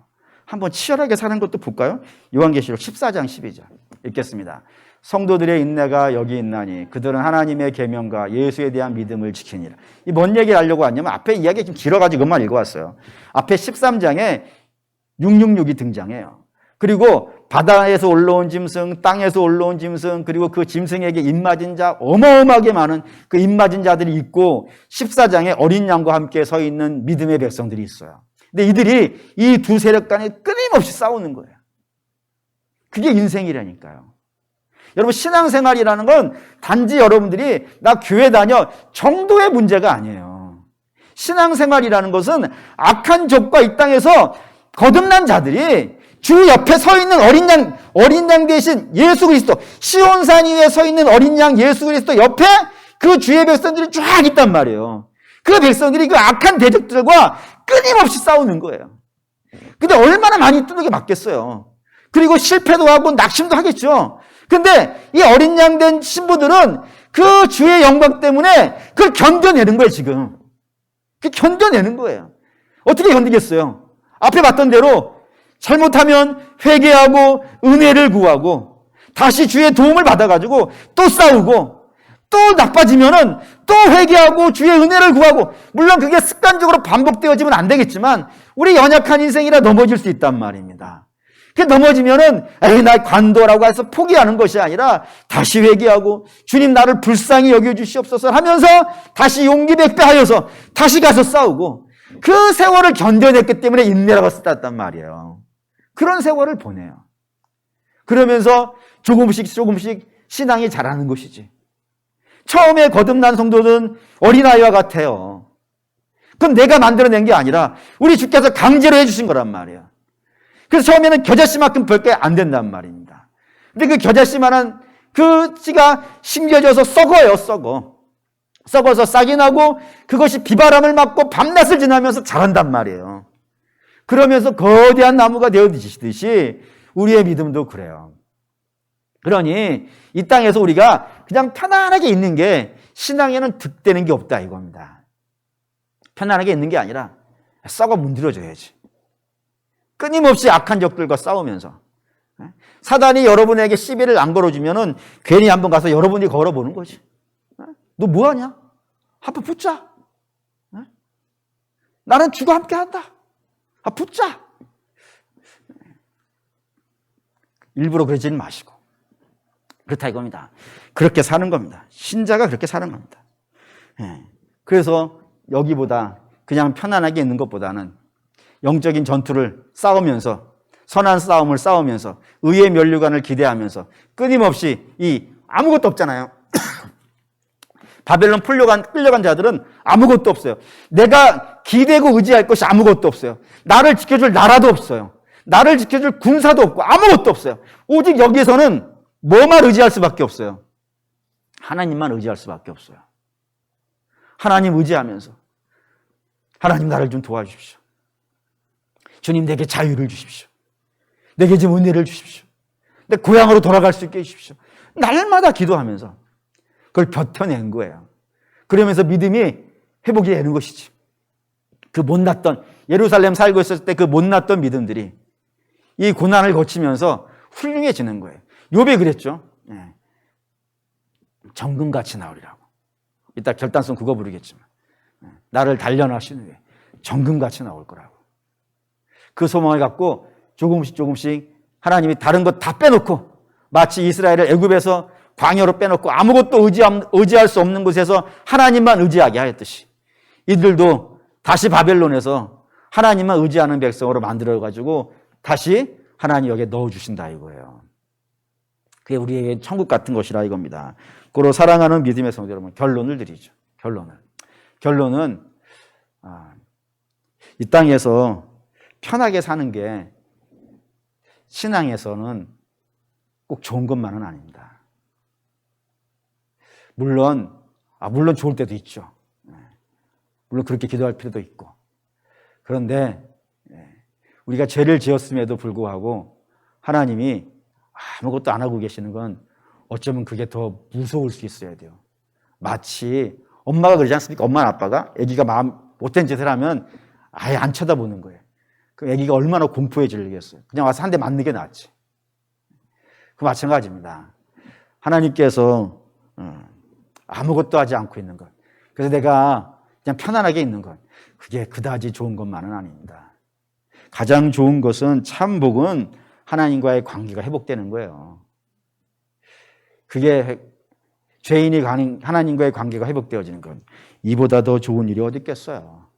한번 치열하게 사는 것도 볼까요? 요한계시록 14장 12절 읽겠습니다. 성도들의 인내가 여기 있나니 그들은 하나님의 계명과 예수에 대한 믿음을 지키니라. 이 뭔 얘기를 하려고 하냐면 앞에 이야기가 좀 길어가지고 그것만 읽어왔어요. 앞에 13장에 666이 등장해요. 그리고 바다에서 올라온 짐승, 땅에서 올라온 짐승, 그리고 그 짐승에게 입맞은 자, 어마어마하게 많은 그 입맞은 자들이 있고 14장에 어린 양과 함께 서 있는 믿음의 백성들이 있어요. 근데 이들이 이 두 세력 간에 끊임없이 싸우는 거예요. 그게 인생이라니까요. 여러분, 신앙생활이라는 건 단지 여러분들이 나 교회 다녀 정도의 문제가 아니에요. 신앙생활이라는 것은 악한 적과 이 땅에서 거듭난 자들이 주 옆에 서 있는 어린 양 대신 예수 그리스도, 시온산 위에 서 있는 어린 양 예수 그리스도 옆에 그 주의 백성들이 쫙 있단 말이에요. 그 백성들이 그 악한 대적들과 끊임없이 싸우는 거예요. 근데 얼마나 많이 두들겨 맞겠어요. 그리고 실패도 하고 낙심도 하겠죠. 근데 이 어린 양 된 신부들은 그 주의 영광 때문에 그걸 견뎌내는 거예요, 지금. 그 견뎌내는 거예요. 어떻게 견디겠어요? 앞에 봤던 대로 잘못하면 회개하고 은혜를 구하고 다시 주의 도움을 받아가지고 또 싸우고 또 나빠지면은 또 회개하고 주의 은혜를 구하고, 물론 그게 습관적으로 반복되어지면 안 되겠지만 우리 연약한 인생이라 넘어질 수 있단 말입니다. 그 넘어지면은 에이 나 관도라고 해서 포기하는 것이 아니라 다시 회개하고 주님 나를 불쌍히 여겨주시옵소서 하면서 다시 용기 백배하여서 다시 가서 싸우고, 그 세월을 견뎌냈기 때문에 인내라고 썼단 말이에요. 그런 세월을 보내요. 그러면서 조금씩 신앙이 자라는 것이지. 처음에 거듭난 성도는 어린아이와 같아요. 그건 내가 만들어낸 게 아니라 우리 주께서 강제로 해주신 거란 말이에요. 그래서 처음에는 겨자씨만큼 별게 안 된단 말입니다. 근데 그 겨자씨만한 그 씨가 심겨져서 썩어요, 썩어서 싹이 나고 그것이 비바람을 맞고 밤낮을 지나면서 자란단 말이에요. 그러면서 거대한 나무가 되어지듯이 우리의 믿음도 그래요. 그러니 이 땅에서 우리가 그냥 편안하게 있는 게, 신앙에는 득되는 게 없다 이겁니다. 편안하게 있는 게 아니라 썩어 문드러져야지. 끊임없이 악한 적들과 싸우면서. 사단이 여러분에게 시비를 안 걸어주면은 괜히 한번 가서 여러분이 걸어보는 거지. 너 뭐하냐? 한번 붙자. 나는 주가 함께 한다. 붙자. 일부러 그러지는 마시고. 그렇다 이겁니다. 그렇게 사는 겁니다. 신자가 그렇게 사는 겁니다. 그래서 여기보다 그냥 편안하게 있는 것보다는 영적인 전투를 싸우면서, 선한 싸움을 싸우면서, 의의 면류관을 기대하면서 끊임없이 아무것도 없잖아요. 바벨론 끌려간 자들은 아무것도 없어요. 내가 기대고 의지할 것이 아무것도 없어요. 나를 지켜줄 나라도 없어요. 나를 지켜줄 군사도 없고 아무것도 없어요. 오직 여기에서는 뭐만 의지할 수밖에 없어요? 하나님만 의지할 수밖에 없어요. 하나님 의지하면서 하나님 나를 좀 도와주십시오. 주님 내게 자유를 주십시오. 내게 좀 은혜를 주십시오. 내 고향으로 돌아갈 수 있게 해주십시오. 날마다 기도하면서 그걸 버텨낸 거예요. 그러면서 믿음이 회복이 되는 것이지. 그 못났던, 예루살렘 살고 있었을 때 그 못났던 믿음들이 이 고난을 거치면서 훌륭해지는 거예요. 욥이 그랬죠. 정금같이 나오리라고. 이따 결단성 그거 부르겠지만 나를 단련하신 후에 정금같이 나올 거라고. 그 소망을 갖고 조금씩 하나님이 다른 것 다 빼놓고 마치 이스라엘을 애굽에서 광야로 빼놓고 아무것도 의지할 수 없는 곳에서 하나님만 의지하게 하였듯이 이들도 다시 바벨론에서 하나님만 의지하는 백성으로 만들어가지고 다시 하나님 여기에 넣어주신다 이거예요. 그게 우리에게 천국 같은 것이라 이겁니다. 그리고 사랑하는 믿음의 성도 여러분, 결론을 드리죠. 결론은 이 땅에서 편하게 사는 게 신앙에서는 꼭 좋은 것만은 아닙니다. 물론 좋을 때도 있죠. 물론 그렇게 기도할 필요도 있고. 그런데 우리가 죄를 지었음에도 불구하고 하나님이 아무것도 안 하고 계시는 건 어쩌면 그게 더 무서울 수 있어야 돼요. 마치 엄마가 그러지 않습니까? 엄마나 아빠가 아기가 마음 못된 짓을 하면 아예 안 쳐다보는 거예요. 그 아기가 얼마나 공포에 질리겠어요. 그냥 와서 한 대 맞는 게 낫지. 그 마찬가지입니다. 하나님께서 아무것도 하지 않고 있는 것. 그래서 내가 그냥 편안하게 있는 것. 그게 그다지 좋은 것만은 아닙니다. 가장 좋은 것은 참 복은 하나님과의 관계가 회복되는 거예요. 그게 죄인이 하나님과의 관계가 회복되어지는 것. 이보다 더 좋은 일이 어디 있겠어요.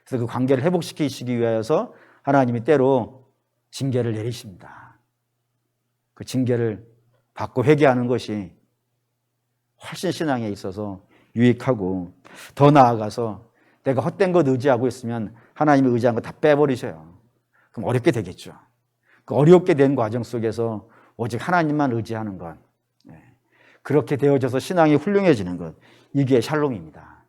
그래서 그 관계를 회복시키시기 위하여서 하나님이 때로 징계를 내리십니다. 그 징계를 받고 회개하는 것이 훨씬 신앙에 있어서 유익하고 더 나아가서 내가 헛된 것 의지하고 있으면 하나님이 의지한 거 다 빼버리셔요. 그럼 어렵게 되겠죠. 그 어렵게 된 과정 속에서 오직 하나님만 의지하는 것, 그렇게 되어져서 신앙이 훌륭해지는 것, 이게 샬롬입니다.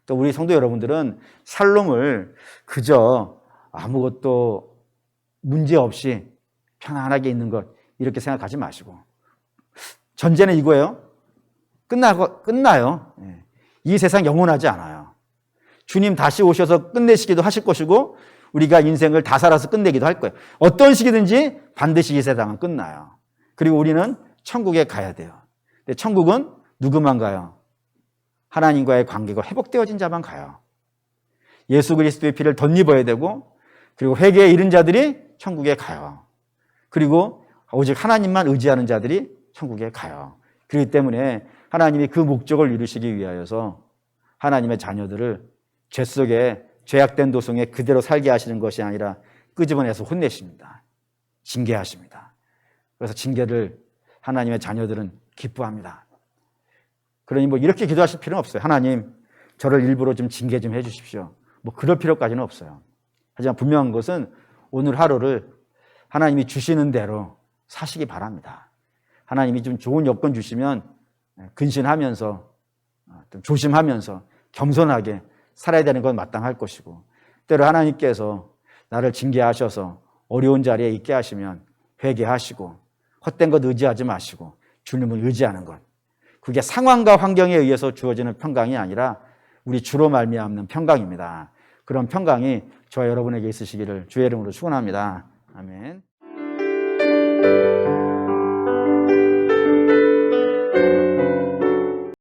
또 우리 성도 여러분들은 샬롬을 그저 아무것도 문제없이 편안하게 있는 것 이렇게 생각하지 마시고, 전제는 이거예요. 끝나요. 이 세상 영원하지 않아요. 주님 다시 오셔서 끝내시기도 하실 것이고 우리가 인생을 다 살아서 끝내기도 할 거예요. 어떤 식이든지 반드시 이 세상은 끝나요. 그리고 우리는 천국에 가야 돼요. 근데 천국은 누구만 가요? 하나님과의 관계가 회복되어진 자만 가요. 예수 그리스도의 피를 덧입어야 되고, 그리고 회개에 이른 자들이 천국에 가요. 그리고 오직 하나님만 의지하는 자들이 천국에 가요. 그렇기 때문에 하나님이 그 목적을 이루시기 위하여서 하나님의 자녀들을 죄 속에 죄악된 도성에 그대로 살게 하시는 것이 아니라 끄집어내서 혼내십니다. 징계하십니다. 그래서 징계를 하나님의 자녀들은 기뻐합니다. 그러니 이렇게 기도하실 필요는 없어요. 하나님, 저를 일부러 좀 징계 좀 해주십시오. 그럴 필요까지는 없어요. 하지만 분명한 것은 오늘 하루를 하나님이 주시는 대로 사시기 바랍니다. 하나님이 좀 좋은 여건 주시면 근신하면서 좀 조심하면서 겸손하게 살아야 되는 건 마땅할 것이고, 때로 하나님께서 나를 징계하셔서 어려운 자리에 있게 하시면 회개하시고 헛된 것 의지하지 마시고 주님을 의지하는 것, 그게 상황과 환경에 의해서 주어지는 평강이 아니라 우리 주로 말미암는 평강입니다. 그런 평강이 저와 여러분에게 있으시기를 주의 이름으로 축원합니다. 아멘.